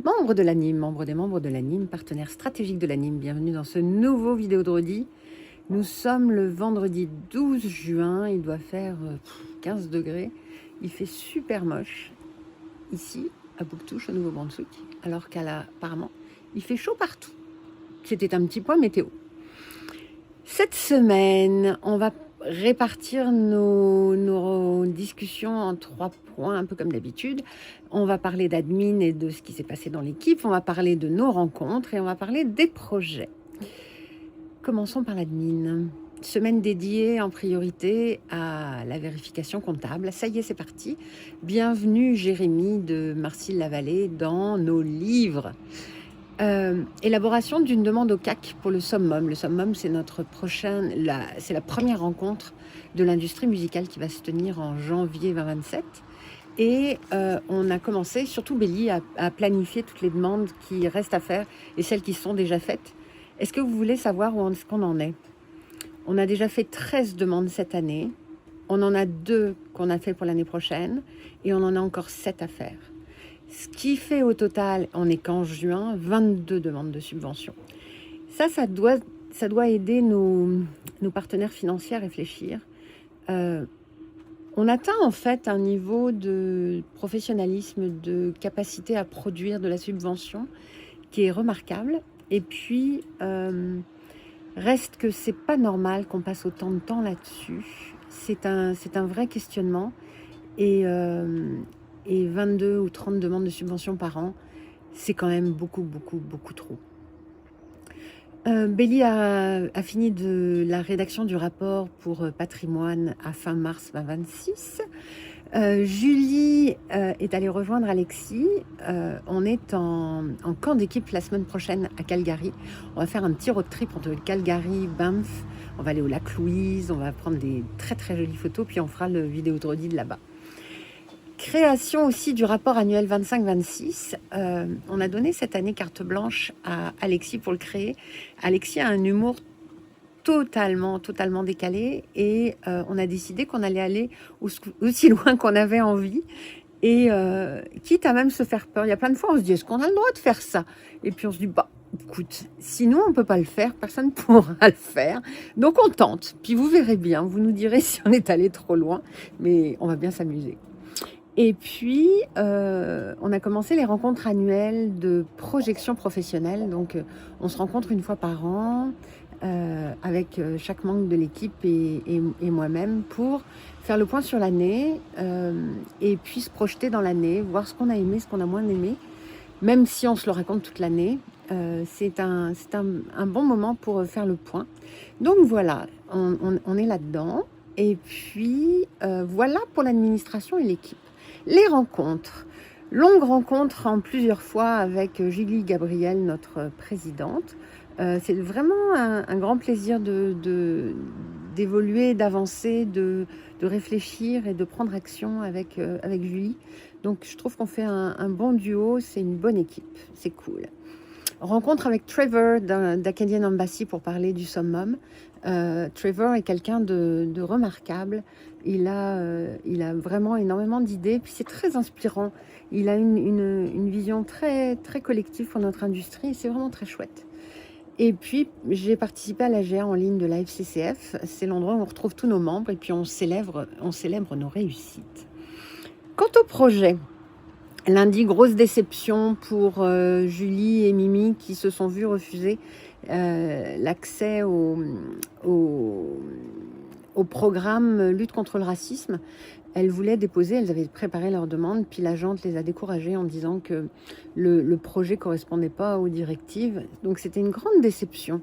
membres des membres de l'ANIM, partenaire stratégique de l'ANIM, bienvenue dans ce nouveau vidéo de Rodi. Nous sommes le vendredi 12 juin, il doit faire 15 degrés, il fait super moche ici à Bouctouche au Nouveau-Brunswick, alors qu'apparemment il fait chaud partout. C'était un petit point météo. Cette semaine, on va répartir nos discussions en 3 points, un peu comme d'habitude. On va parler d'admin et de ce qui s'est passé dans l'équipe, on va parler de nos rencontres et on va parler des projets. Commençons par l'admin. Semaine dédiée en priorité à la vérification comptable. Ça y est, c'est parti. Bienvenue Jérémy de Marcille-la-Vallée dans nos livres. Élaboration d'une demande au CAC pour le Summum. Le Summum, c'est c'est la première rencontre de l'industrie musicale qui va se tenir en janvier 2027. Et on a commencé, surtout Béli, à planifier toutes les demandes qui restent à faire et celles qui sont déjà faites. Est-ce que vous voulez savoir où est-ce qu'on en est? On a déjà fait 13 demandes cette année. On en a 2 qu'on a fait pour l'année prochaine et on en a encore 7 à faire. Ce qui fait au total, on est qu'en juin, 22 demandes de subvention. Ça doit aider nos partenaires financiers à réfléchir. On atteint en fait un niveau de professionnalisme, de capacité à produire de la subvention qui est remarquable. Et puis, reste que c'est pas normal qu'on passe autant de temps là-dessus. C'est un vrai questionnement. Et 22 ou 30 demandes de subvention par an, c'est quand même beaucoup trop. Béli a fini de la rédaction du rapport pour patrimoine à fin mars 2026. Julie est allée rejoindre Alexis. On est en camp d'équipe la semaine prochaine à Calgary. On va faire un petit road trip entre Calgary, Banff. On va aller au lac Louise, on va prendre des très jolies photos, puis on fera le vidéo de Rodi de là-bas. Création aussi du rapport annuel 25-26. On a donné cette année carte blanche à Alexis pour le créer. Alexis a un humour totalement décalé et on a décidé qu'on allait aller aussi loin qu'on avait envie et quitte à même se faire peur. Il y a plein de fois on se dit est-ce qu'on a le droit de faire ça? Et puis on se dit bah écoute, sinon on peut pas le faire, personne ne pourra le faire, donc on tente, puis vous verrez bien, vous nous direz si on est allé trop loin, mais on va bien s'amuser. Et puis, on a commencé les rencontres annuelles de projection professionnelle. Donc, on se rencontre une fois par an avec chaque membre de l'équipe et moi-même pour faire le point sur l'année et puis se projeter dans l'année, voir ce qu'on a aimé, ce qu'on a moins aimé. Même si on se le raconte toute l'année, c'est un bon moment pour faire le point. Donc voilà, on est là-dedans. Et puis, voilà pour l'administration et l'équipe. Les rencontres. Longue rencontre en plusieurs fois avec Julie Gabriel, notre présidente. C'est vraiment un grand plaisir d'évoluer, d'avancer, de réfléchir et de prendre action avec Julie. Donc je trouve qu'on fait un bon duo, c'est une bonne équipe, c'est cool. Rencontre avec Trevor d'Acadian Embassy pour parler du summum. Trevor est quelqu'un de remarquable. Il a vraiment énormément d'idées, puis c'est très inspirant. Il a une vision très collective pour notre industrie et c'est vraiment très chouette. Et puis, j'ai participé à l'AGA en ligne de la FCCF. C'est l'endroit où on retrouve tous nos membres et puis on célèbre nos réussites. Quant au projet, lundi, grosse déception pour Julie et Mimi qui se sont vues refuser l'accès au programme lutte contre le racisme. Elles voulaient déposer, elles avaient préparé leur demande, puis l'agente les a découragées en disant que le projet ne correspondait pas aux directives. Donc c'était une grande déception.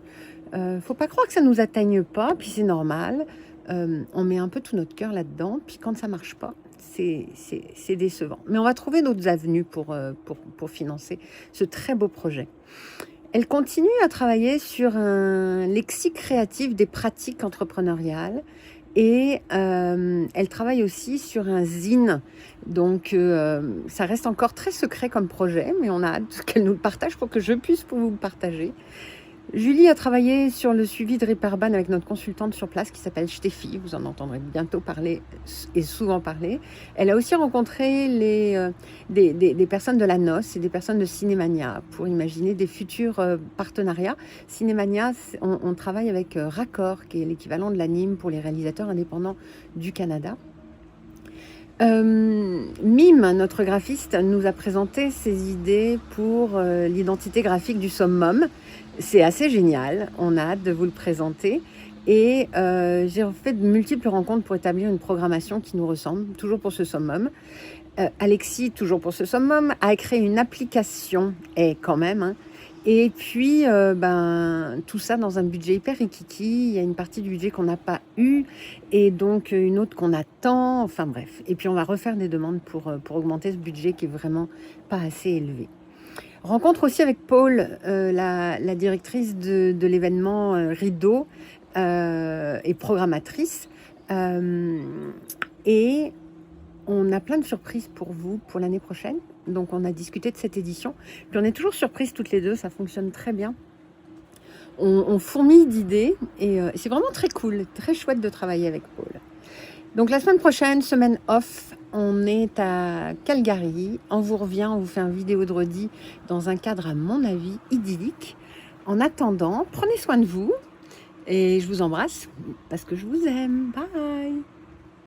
Faut pas croire que ça ne nous atteigne pas, puis c'est normal. On met un peu tout notre cœur là-dedans, puis quand ça marche pas, c'est décevant. Mais on va trouver d'autres avenues pour financer ce très beau projet. Elle continue à travailler sur un lexique créatif des pratiques entrepreneuriales et elle travaille aussi sur un zine. Donc ça reste encore très secret comme projet, mais on a hâte qu'elle nous le partage pour que je puisse vous le partager. Julie a travaillé sur le suivi de Reeperbahn avec notre consultante sur place qui s'appelle Steffi. Vous en entendrez bientôt parler et souvent parler. Elle a aussi rencontré des personnes de la NOS et des personnes de Cinémania pour imaginer des futurs partenariats. Cinémania, on travaille avec Raccord, qui est l'équivalent de l'anime pour les réalisateurs indépendants du Canada. Mime, notre graphiste, nous a présenté ses idées pour l'identité graphique du summum. C'est assez génial, on a hâte de vous le présenter. Et j'ai fait de multiples rencontres pour établir une programmation qui nous ressemble, toujours pour ce summum. Alexis, toujours pour ce summum, a créé une application, et quand même, hein. Et puis, tout ça dans un budget hyper rikiki. Il y a une partie du budget qu'on n'a pas eu et donc une autre qu'on attend. Enfin bref. Et puis, on va refaire des demandes pour augmenter ce budget qui est vraiment pas assez élevé. Rencontre aussi avec Paul, la directrice de l'événement Rideau et programmatrice. Et on a plein de surprises pour vous pour l'année prochaine. Donc on a discuté de cette édition. Puis on est toujours surprises toutes les deux, ça fonctionne très bien. On fourmille d'idées et c'est vraiment très cool, très chouette de travailler avec Paul. Donc la semaine prochaine, semaine off, on est à Calgary. On vous revient, on vous fait un vidéo de redit dans un cadre à mon avis idyllique. En attendant, prenez soin de vous et je vous embrasse parce que je vous aime. Bye!